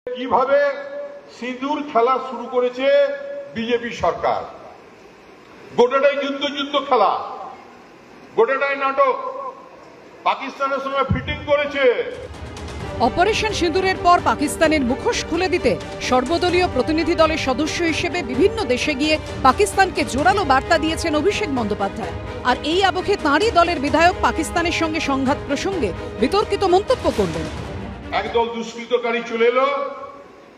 কিভাবে সিঁদুর খেলা শুরু করেছে বিজেপি সরকার। গোটাটাই যুদ্ধ খেলা, গোটাটাই নাটক, পাকিস্তানের সঙ্গে ফিটিং করেছে। অপারেশন সিঁদুরের পর পাকিস্তানের মুখোশ খুলে দিতে সর্বদলীয় প্রতিনিধি দলের সদস্য হিসেবে বিভিন্ন দেশে গিয়ে পাকিস্তানকে জোরালো বার্তা দিয়েছেন অভিষেক বন্দ্যোপাধ্যায়। আর এই আবহে তাঁরই দলের বিধায়ক পাকিস্তানের সঙ্গে সংঘাত প্রসঙ্গে বিতর্কিত মন্তব্য করলেন। একদল দুষ্কৃতকারী চলে এলো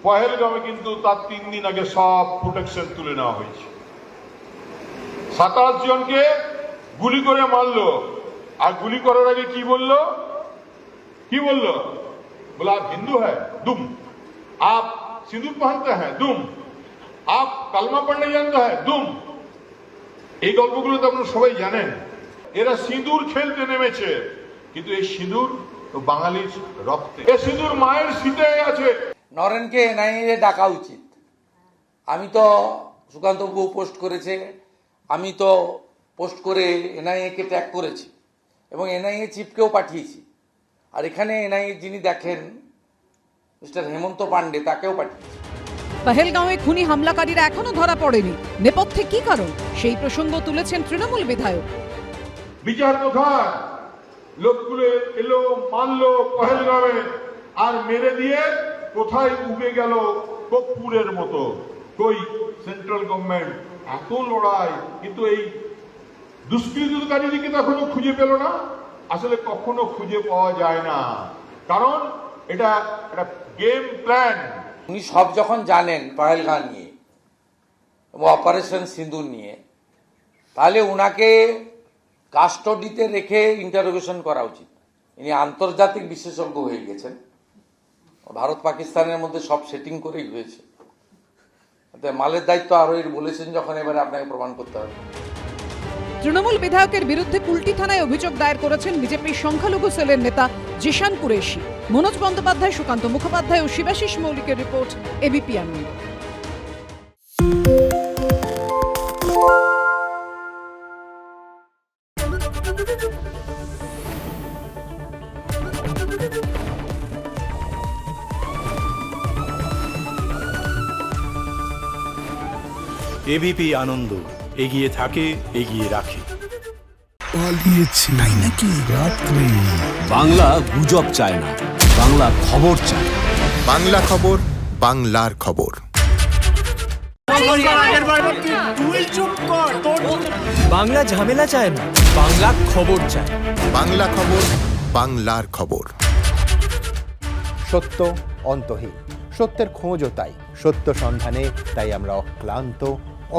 পহেলগামে, কিন্তু তার 3 দিন আগে সব প্রোটেকশন তুলে নেওয়া হয়েছে। 27 জনকে গুলি করে মারলো, আর গুলি করার আগে কি বললো? बोला आप हिंदू है दुम, आप सिंदूर पहनते हैं दुम, आप कलमा पढ़ने जानते हैं दुम। এই গল্পগুলো তো আপনারা সবাই জানেন। এরা সিঁদুর খেলতে নেমেছে, কিন্তু এই সিঁদুর তো বাঙালির রক্তে, এই সিঁদুর মায়ের শীতে আছে। নরেনকে এনআইএ ডাকা উচিত। আমি তো সুকান্তবাবু পোস্ট করেছে, আমি তো পোস্ট করে এনআইএ-কে ট্যাগ করেছি এবং এনআইএ চিফকেও পাঠিয়েছি। আর এখানে এনআইএ যিনি দেখেন মিস্টার হেমন্ত পান্ডে, তাকেও পাঠিয়েছি। পহেলগাঁওয়ে খুনি হামলাকারীরা এখনো ধরা পড়েনি, নেপথ্যে কি কারণ সেই প্রসঙ্গ তুলেছেন তৃণমূল বিধায়ক। বিচার কোথায়? লোকগুলো এলো, মারলো পহেলগাঁওয়ে, আর মেরে দিয়ে কোথায় উবে গেল কর্পূরের মতো। কই সেন্ট্রাল গভর্নমেন্ট? এত লড়াই, কিন্তু এই দুষ্কৃতকারীদেরকে এখনো খুঁজে পেল না। আসলে কখনো খুঁজে পাওয়া যায় না, কারণ এটা একটা গেম প্ল্যান। উনি সব যখন জানেন পহেলগাঁও নিয়ে এবং অপারেশন সিঁদুর নিয়ে, তাহলে উনাকে কাস্টডিতে রেখে ইন্টারোগেশন করা উচিত। ইনি আন্তর্জাতিক বিশেষজ্ঞ হয়ে গেছেন, ভারত পাকিস্তানের মধ্যে সব সেটিং করেই হয়েছে। মালের দায়িত্ব আরোহীর বলেছেন যখন, এবারে আপনাকে প্রমাণ করতে হবে। তৃণমূল বিধায়কের বিরুদ্ধে কুলটি থানায় অভিযোগ দায়ের করেছেন বিজেপির সংখ্যালঘু সেলের নেতা জিশান কুরেশি। মনোজ বন্দ্যোপাধ্যায়, সুকান্ত মুখোপাধ্যায় ও শিবাশিস মৌলিকের রিপোর্ট, এবিপি আনন্দ। এবিপি আনন্দ, এগিয়ে থাকে, এগিয়ে রাখে। পালিয়েছে তাই নাকি? রাত্রে বাংলা গুজব চায় না, বাংলা খবর চায়। বাংলা খবর, বাংলার খবর। বাংলা ঝামেলা চায় না, বাংলা খবর চায়। বাংলা খবর, বাংলার খবর। সত্য অন্তহীন, সত্যের খোঁজও তাই, সত্য সন্ধানে তাই আমরা অক্লান্ত,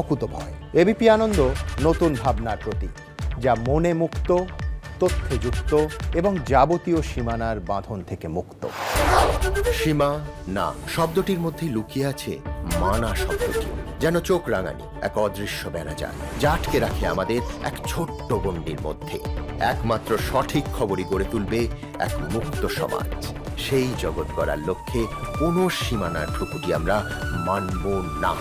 অকুতভয়। এবিপি আনন্দ নতুন ভাবনার প্রতীক, যা মনে মুক্ত, তথ্যে যুক্ত এবং যাবতীয় সীমানার বাঁধন থেকে মুক্ত। সীমা না শব্দটির মধ্যে লুকিয়ে আছে মানা শব্দটি, যেন চোখ রাঙানি এক অদৃশ্য বেড়াজাল, যা আটকে রাখে আমাদের এক ছোট্ট গণ্ডির মধ্যে। একমাত্র সঠিক খবরই গড়ে তুলবে এক মুক্ত সমাজ। সেই জগৎ গড়ার লক্ষ্যে কোনো সীমানার ঠুকুটি আমরা মানব না।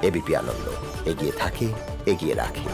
এবিপি আনন্দ, এগিয়ে থাকে, এগিয়ে রাখে।